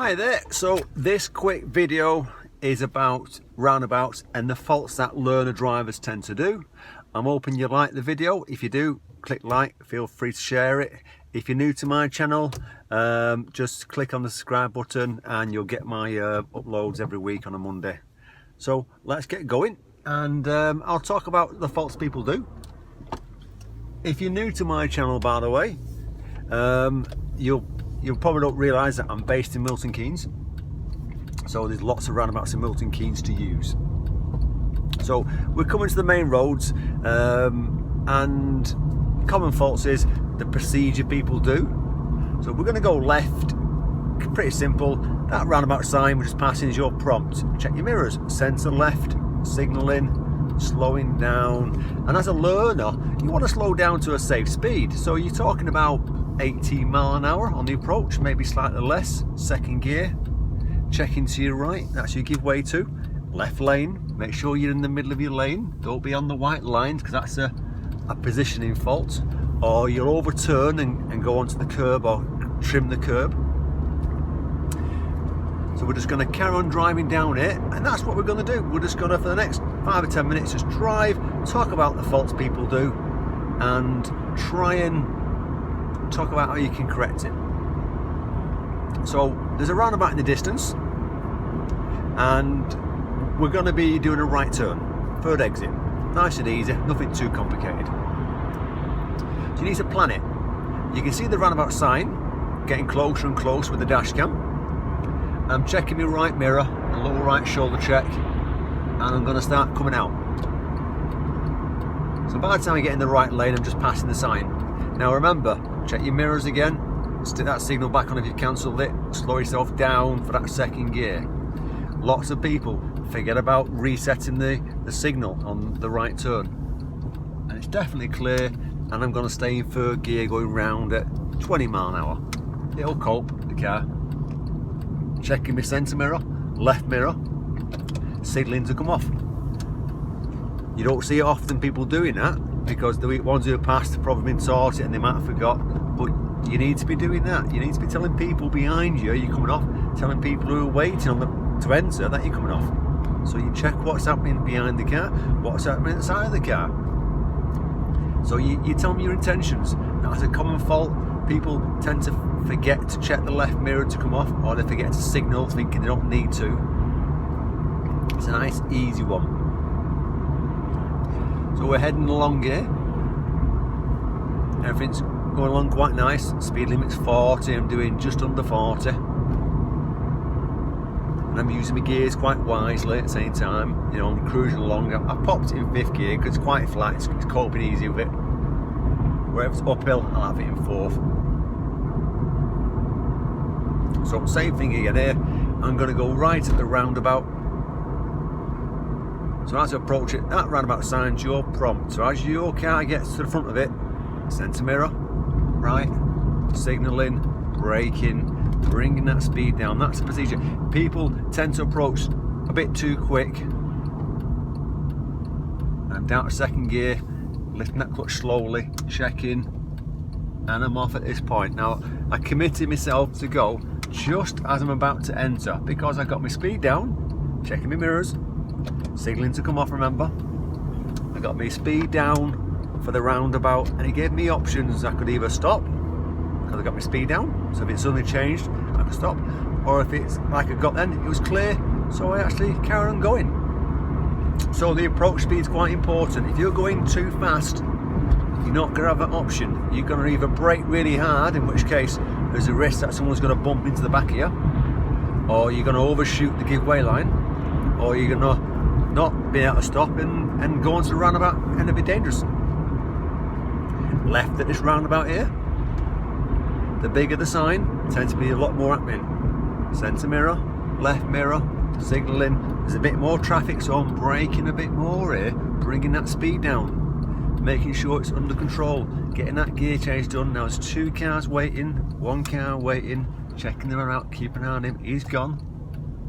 Hi there, so this quick video is about roundabouts and the faults that learner drivers tend to do. I'm hoping you like the video. If you do, click like, feel free to share it. If you're new to my channel, just click on the subscribe button and you'll get my uploads every week on a Monday. So let's get going, and I'll talk about the faults people do. If you're new to my channel, by the way, you probably don't realise that I'm based in Milton Keynes, so there's lots of roundabouts in Milton Keynes to use. So we're coming to the main roads, and common faults is the procedure people do. So we're going to go left, pretty simple. That roundabout sign we're just passing is your prompt. Check your mirrors, centre left, signalling, slowing down. And as a learner, you want to slow down to a safe speed. So you're talking about 18 mile an hour on the approach, maybe slightly less. Second gear, checking to your right, that's your give way to. Left lane, make sure you're in the middle of your lane, don't be on the white lines because that's a positioning fault, or you'll overturn and go onto the curb or trim the curb. So we're just going to carry on driving down it, and that's what we're going to do. We're just going to, for the next 5 or 10 minutes, just drive, talk about the faults people do, and try and talk about how you can correct it. So there's a roundabout in the distance, and we're going to be doing a right turn, third exit, nice and easy, nothing too complicated. So you need to plan it. You can see the roundabout sign getting closer and closer with the dash cam. I'm checking my right mirror, a lower right shoulder check, and I'm going to start coming out. So by the time I get in the right lane, I'm just passing the sign. Now remember, check your mirrors again, stick that signal back on if you've cancelled it, slow yourself down for that second gear. Lots of people forget about resetting the signal on the right turn. And it's definitely clear, and I'm going to stay in third gear going round at 20 mile an hour. It'll cope, the car. Checking my centre mirror, left mirror, signalling to come off. You don't see it often people doing that, because the ones who have passed have probably been taught it and they might have forgot, but you need to be doing that. You need to be telling people behind you you're coming off, telling people who are waiting to enter that you're coming off. So you check what's happening behind the car, what's happening inside of the car. So you tell them your intentions. That's a common fault. People tend to forget to check the left mirror to come off, or they forget to signal thinking they don't need to. It's a nice easy one. So we're heading along here. Everything's going along quite nice. Speed limit's 40, I'm doing just under 40. And I'm using my gears quite wisely at the same time. You know, I'm cruising along. I've popped it in 5th gear because it's quite flat, it's coping easy with it. Wherever it's uphill, I'll have it in 4th. So same thing again here. I'm going to go right at the roundabout. So as I approach it, that roundabout sign's your prompt. So as your car gets to the front of it, centre mirror, right, signalling, braking, bringing that speed down. That's the procedure. People tend to approach a bit too quick. I'm down to second gear, lifting that clutch slowly, checking, and I'm off at this point. Now, I committed myself to go just as I'm about to enter, because I got my speed down, checking my mirrors, signalling to come off, remember. I got my speed down for the roundabout, and it gave me options. I could either stop, because I got my speed down, so if it suddenly changed, I could stop. Or if it's like I got then, it was clear, so I actually carried on going. So the approach speed is quite important. If you're going too fast, you're not going to have that option. You're going to either brake really hard, in which case there's a risk that someone's going to bump into the back of you, or you're going to overshoot the giveaway line, or you're going to not be able to stop and go onto the roundabout and it'll be dangerous. Left at this roundabout here, the bigger the sign, tends to be a lot more happening. Centre mirror, left mirror, signalling. There's a bit more traffic, so I'm braking a bit more here, bringing that speed down, making sure it's under control, getting that gear change done. Now there's 2 cars waiting, 1 car waiting, checking them out, keeping an eye on him. He's gone,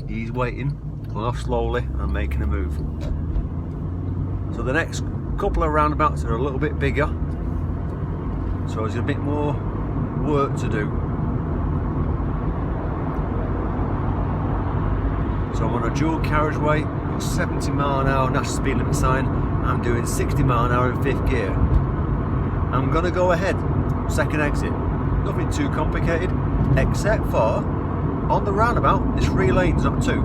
he's waiting, pulling off slowly and making a move. So the next couple of roundabouts are a little bit bigger, so there's a bit more work to do. So I'm on a dual carriageway, 70 mile an hour national speed limit sign. I'm doing 60 mile an hour in 5th gear. I'm going to go ahead, second exit. Nothing too complicated, except for on the roundabout, there's 3 lanes, not 2.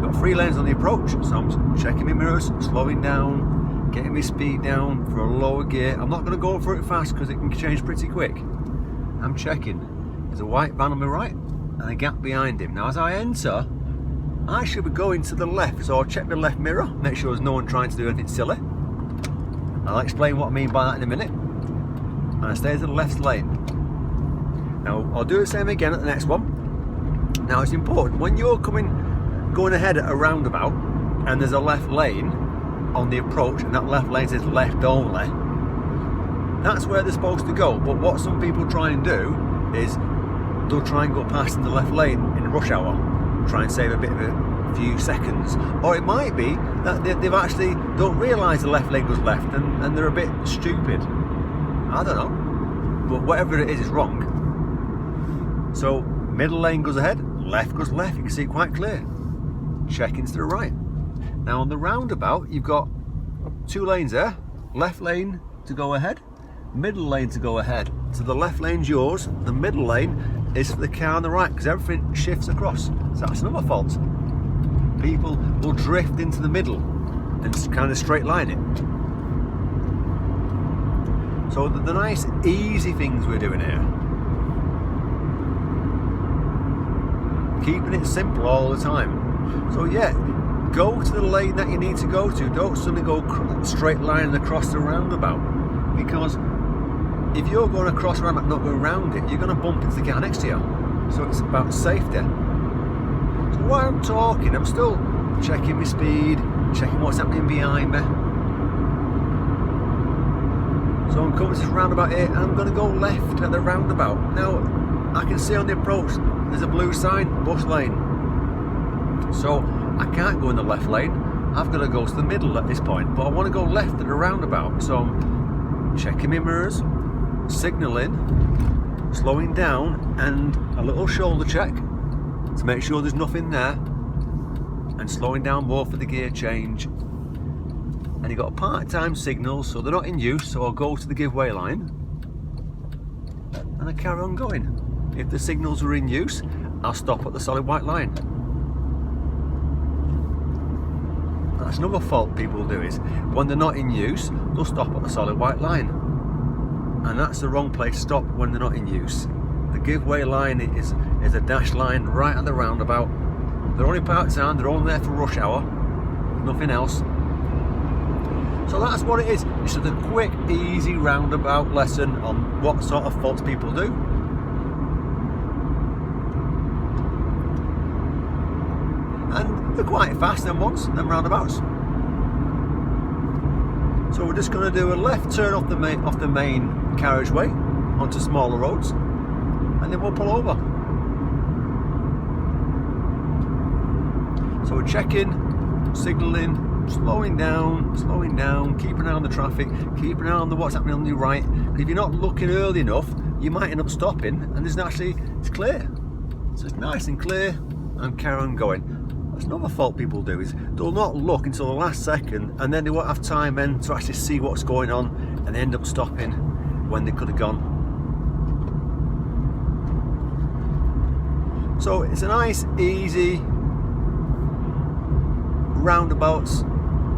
Got 3 lanes on the approach, so I'm checking my mirrors, slowing down, getting my speed down for a lower gear. I'm not going to go for it fast because it can change pretty quick. I'm checking. There's a white van on my right and a gap behind him. Now as I enter, I should be going to the left, so I'll check my left mirror, make sure there's no one trying to do anything silly. I'll explain what I mean by that in a minute. And I stay to the left lane. Now I'll do the same again at the next one. Now it's important, when you're going ahead at a roundabout and there's a left lane on the approach and that left lane says left only, that's where they're supposed to go. But what some people try and do is they'll try and go past in the left lane in rush hour, try and save a bit of a few seconds. Or it might be that they've actually don't realise the left lane goes left and they're a bit stupid. I don't know, but whatever it is, it's wrong. So middle lane goes ahead, left goes left, you can see it quite clear. Checking to the right. Now on the roundabout, you've got 2 lanes there, left lane to go ahead, middle lane to go ahead. So the left lane's yours, the middle lane is for the car on the right, because everything shifts across. So that's another fault. People will drift into the middle and kind of straight line it. So the nice easy things we're doing here, keeping it simple all the time. So yeah, go to the lane that you need to go to. Don't suddenly go straight lining across the roundabout, because if you're going across the roundabout, not going around it, you're going to bump into the car next to you. So it's about safety. So while I'm talking, I'm still checking my speed, checking what's happening behind me. So I'm coming to this roundabout here and I'm going to go left at the roundabout. Now I can see on the approach there's a blue sign, bus lane. So I can't go in the left lane, I've got to go to the middle at this point, but I want to go left at the roundabout. So I'm checking my mirrors, signalling, slowing down, and a little shoulder check to make sure there's nothing there, and slowing down more for the gear change. And you've got a part-time signal, so they're not in use, so I'll go to the giveaway line and I carry on going. If the signals are in use, I'll stop at the solid white line. That's another fault people do, is when they're not in use, they'll stop at the solid white line. And that's the wrong place to stop when they're not in use. The giveaway line is a dash line right at the roundabout. They're only part-time, they're only there for rush hour, nothing else. So that's what it is. It's just a quick, easy roundabout lesson on what sort of faults people do. And they're quite fast, them ones, them roundabouts. So we're just going to do a left turn off the main carriageway onto smaller roads, and then we'll pull over. So we're checking, signalling, slowing down, keeping an eye on the traffic, keeping an eye on what's happening on your right. If you're not looking early enough, you might end up stopping, and it's clear. So it's nice and clear, and carry on going. That's another fault people do, is they'll not look until the last second, and then they won't have time then to actually see what's going on, and they end up stopping when they could have gone. So it's a nice, easy roundabouts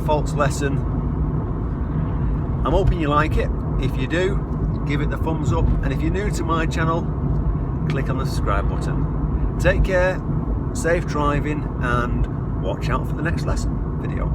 faults lesson. I'm hoping you like it. If you do, give it the thumbs up, and if you're new to my channel, click on the subscribe button. Take care, safe driving, and watch out for the next lesson video.